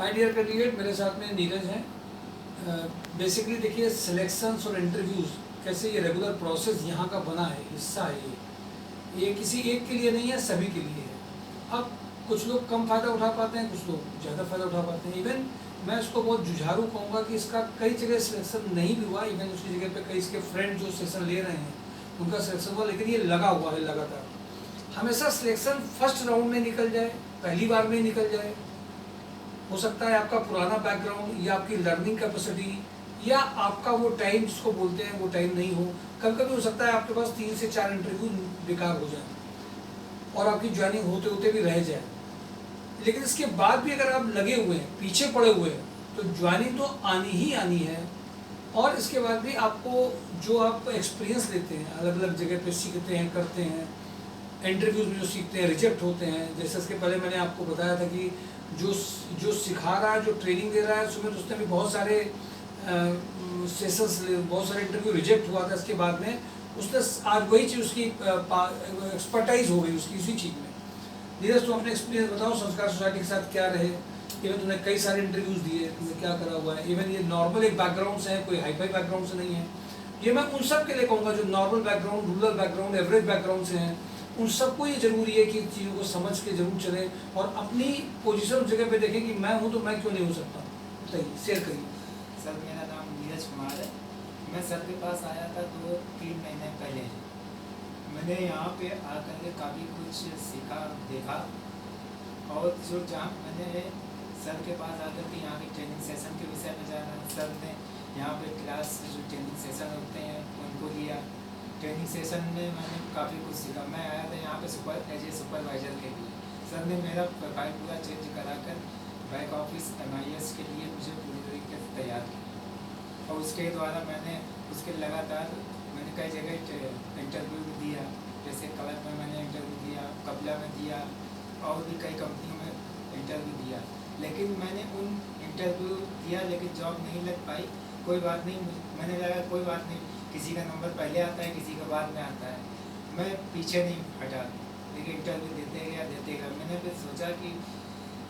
My dear candidate, मेरे साथ में नीरज हैं। बेसिकली देखिए, सिलेक्शंस और इंटरव्यूज़ कैसे ये रेगुलर प्रोसेस यहाँ का बना है, हिस्सा है ये किसी एक के लिए नहीं है, सभी के लिए है। अब कुछ लोग कम फ़ायदा उठा पाते हैं, कुछ लोग ज़्यादा फ़ायदा उठा पाते हैं। इवन मैं इसको बहुत जुझारू कहूँगा कि इसका कई जगह सिलेक्शन नहीं भी हुआ। इवन उसकी जगह पे कई इसके फ्रेंड जो सेशन ले रहे हैं उनका सिलेक्शन हुआ, लेकिन ये लगा हुआ है लगातार। हमेशा सिलेक्शन फर्स्ट राउंड में निकल जाए, पहली बार में निकल जाए। हो सकता है आपका पुराना बैकग्राउंड या आपकी लर्निंग कैपेसिटी या आपका वो टाइम जिसको बोलते हैं वो टाइम नहीं हो। कभी कभी हो सकता है आपके पास 3 से 4 इंटरव्यू बेकार हो जाए और आपकी ज्वाइनिंग होते होते भी रह जाए। लेकिन इसके बाद भी अगर आप लगे हुए हैं, पीछे पड़े हुए हैं, तो ज्वाइनिंग तो आनी ही आनी है। और इसके बाद भी आपको जो आप एक्सपीरियंस लेते हैं, अलग अलग जगह पे सीखते हैं, करते हैं, इंटरव्यूज में जो सीखते हैं, रिजेक्ट होते हैं। जैसे इसके पहले मैंने आपको बताया था कि जो सिखा रहा है, जो ट्रेनिंग दे रहा है, उसमें उसने भी बहुत सारे सेशंस, बहुत सारे इंटरव्यू रिजेक्ट हुआ था। इसके बाद में उसने आज वही चीज़ उसकी एक्सपर्टाइज हो गई उसकी उसी चीज़ में। नीरज, तुम अपने एक्सपीरियंस बताओ, संस्कार सोसाइटी के साथ क्या रहे। इवन तुमने कई सारे इंटरव्यूज़ दिए, तुमने क्या करा हुआ है। इवन ये नॉर्मल एक बैकग्राउंड से है, कोई हाईफाई बैकग्राउंड से नहीं है। ये मैं उन सब के लिए कहूँगा जो normal background, rural background, average background से हैं। उन सबको ये ज़रूरी है कि चीज़ों को समझ के जरूर चलें और अपनी पोजीशन जगह पे देखें कि मैं हूँ तो मैं क्यों नहीं हो सकता। बताइए, शेयर करिए। सर, मेरा नाम नीरज कुमार है। मैं सर के पास आया था 2-3 महीने पहले। मैंने यहाँ पे आकर के काफ़ी कुछ सीखा, देखा। और जो जहाँ मैंने सर के पास आकर के यहाँ के ट्रेनिंग सेशन के विषय में जाना, सर ने यहाँ पे क्लास जो ट्रेनिंग सेशन होते हैं उनको लिया। ट्रेनिंग सेशन में मैंने काफ़ी कुछ सीखा। मैं आया था यहाँ पे एज ए सुपरवाइज़र के लिए। सर ने मेरा प्रोफाइल पूरा चेंज कराकर बैक ऑफिस MIS के लिए मुझे पूरी तरीके से तैयार किया। और उसके द्वारा मैंने उसके लगातार मैंने कई जगह इंटरव्यू भी दिया। जैसे क्लब में मैंने इंटरव्यू दिया, कपला में दिया, और भी कई कंपनियों में इंटरव्यू दिया। लेकिन मैंने उन इंटरव्यू दिया, लेकिन जॉब नहीं लग पाई। कोई बात नहीं, मैंने लगा कोई बात नहीं, किसी का नंबर पहले आता है, किसी का बाद में आता है। मैं पीछे नहीं हटा, लेकिन इंटरव्यू देते गया। मैंने फिर सोचा कि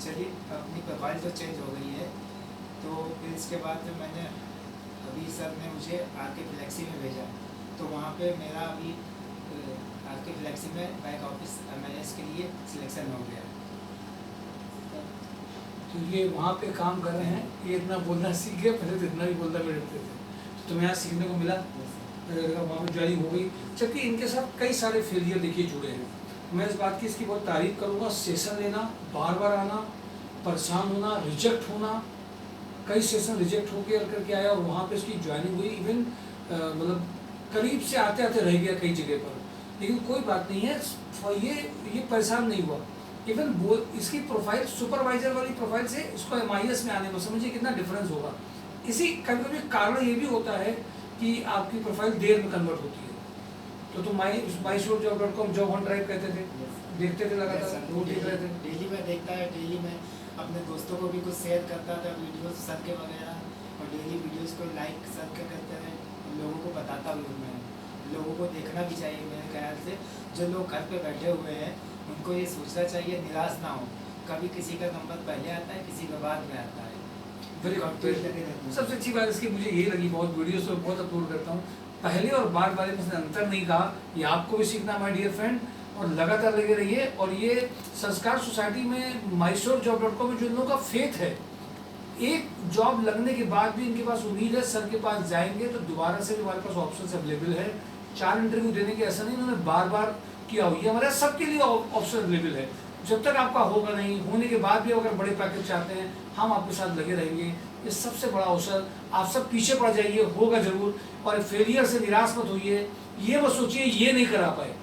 चलिए, अपनी प्रोफाइल तो चेंज हो गई है। तो फिर इसके बाद फिर मैंने अभी सर ने मुझे RK फ्लेक्सी में भेजा। तो वहाँ पे मेरा अभी RK फ्लेक्सी में बैक ऑफिस MIS के लिए सिलेक्शन हो गया। तो ये वहाँ पे काम कर रहे हैं, ये इतना बोलना सीख गए। पहले तो इतना भी बोलना में डरते थे, तो तुम्हें यहाँ सीखने को मिला, वहाँ पर ज्वाइनिंग हो गई। जबकि इनके साथ कई सारे फेलियर देखिए जुड़े हैं। मैं इस बात की इसकी बहुत तारीफ करूँगा। सेशन लेना, बार बार आना, परेशान होना, रिजेक्ट होना, कई सेशन रिजेक्ट होकर करके आया और वहाँ पे इसकी ज्वाइनिंग हुई। इवन मतलब करीब से आते आते रह गया कई जगह पर, लेकिन कोई बात नहीं है, ये परेशान नहीं हुआ। इवन वो इसकी प्रोफाइल सुपरवाइजर वाली प्रोफाइल से इसको MIS में आने में समझिए कितना डिफरेंस होगा। इसी कभी कभी कारण ये भी होता है कि आपकी प्रोफाइल देर में कन्वर्ट होती है। तो तुम MySureJob.com जॉब ऑन ड्राइव कहते थे, देखते थे लगातार, वो देख रहे थे। डेली में देखता है, डेली में अपने दोस्तों को भी कुछ शेयर करता था, वीडियोस सर के वगैरह, और डेली वीडियोस को लाइक सर के करते थे। लोगों को बताता भी हूँ मैं, लोगों को देखना भी चाहिए। मेरे ख्याल से जो लोग घर पे बैठे हुए हैं उनको ये सोचना चाहिए, निराश ना हो। कभी किसी का नंबर पहले आता है, किसी का बाद में आता है। सबसे अच्छी बात इसकी मुझे यही लगी, बहुत वीडियोस में बहुत अपलोड करता हूँ, पहले और बाद वाले में अंतर नहीं कहा। ये आपको भी सीखना माय डियर फ्रेंड, और लगातार लगे रहिए। और ये संस्कार सोसाइटी में MySureJob.com में जो इन लोगों का फेथ है, एक जॉब लगने के बाद भी इनके पास उम्मीद है, सर के पास जाएंगे तो दोबारा से भी हमारे पास ऑप्शन अवेलेबल है। 4 इंटरव्यू देने के ऐसा नहीं, उन्होंने बार बार किया हो। ये हमारे सबके लिए ऑप्शन अवेलेबल है। जब तक आपका होगा नहीं, होने के बाद भी अगर बड़े पैकेज चाहते हैं, हम आपके साथ लगे रहेंगे। ये सबसे बड़ा अवसर, आप सब पीछे पड़ जाइए, होगा जरूर। और फेलियर से निराश मत होइए। ये मत सोचिए ये नहीं करा पाए,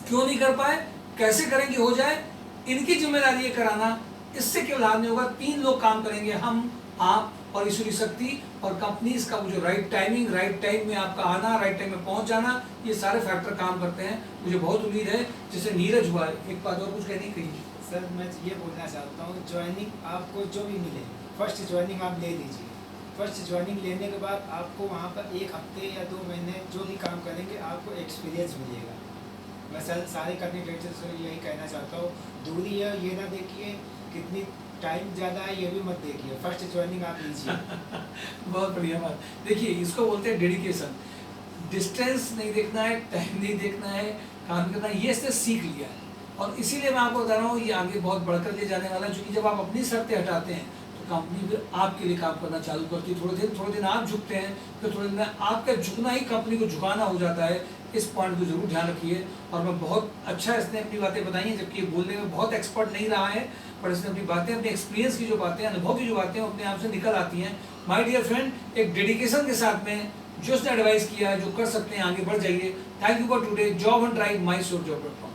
क्यों नहीं कर पाए, कैसे करेंगे हो जाए, इनकी जिम्मेदारी है कराना। इससे केवल हाथ नहीं होगा, 3 लोग काम करेंगे, हम, आप और ईश्वरी शक्ति और कंपनी। इसका जो राइट टाइमिंग, राइट टाइम में आपका आना, राइट टाइम में पहुंच जाना, ये सारे फैक्टर काम करते हैं। मुझे बहुत उम्मीद है, जैसे नीरज हुआ है। एक बात और कुछ कहनी कहिए। सर, मैं ये बोलना चाहता हूँ, ज्वाइनिंग आपको जो भी मिले, फर्स्ट ज्वाइनिंग आप ले लीजिए। फर्स्ट ज्वाइनिंग लेने के बाद आपको वहाँ पर 1 हफ्ते या 2 महीने जो भी काम करेंगे, आपको एक्सपीरियंस मिलेगा। मैं सर सारे कैंडिडेट से यही कहना चाहता हूँ, दूरी है ये ना देखिए कितनी टाइम ज़्यादा है ये भी मत देखिए, फर्स्ट ज्वाइनिंग आप लीजिए। बहुत बढ़िया बात। देखिए इसको बोलते हैं डेडिकेशन। डिस्टेंस नहीं देखना है, टाइम नहीं देखना है, काम करना है, ये इसने सीख लिया है। और इसीलिए मैं आपको बता रहा हूँ ये आगे बहुत बढ़कर ले जाने वाला है, क्योंकि जब आप अपनी शर्तें हटाते हैं तो कंपनी फिर आपके लिए काम करना चालू करती है। थोड़े दिन आप झुकते हैं, फिर थोड़े दिन में आपका झुकना ही कंपनी को झुकाना हो जाता है। इस पॉइंट को जरूर ध्यान रखिए। और मैं बहुत अच्छा इसने अपनी बातें बताई हैं, जबकि ये बोलने में बहुत एक्सपर्ट नहीं रहा है, पर इसने अपनी बातें, अपने एक्सपीरियंस की जो बातें, अनुभव की जो बातें हैं, अपने आप से निकल आती हैं। माय डियर फ्रेंड, एक डेडिकेशन के साथ में जो उसने एडवाइस किया है, जो कर सकते हैं, आगे बढ़ जाइए। Thank you for today. Job and drive, my sure जॉब.com।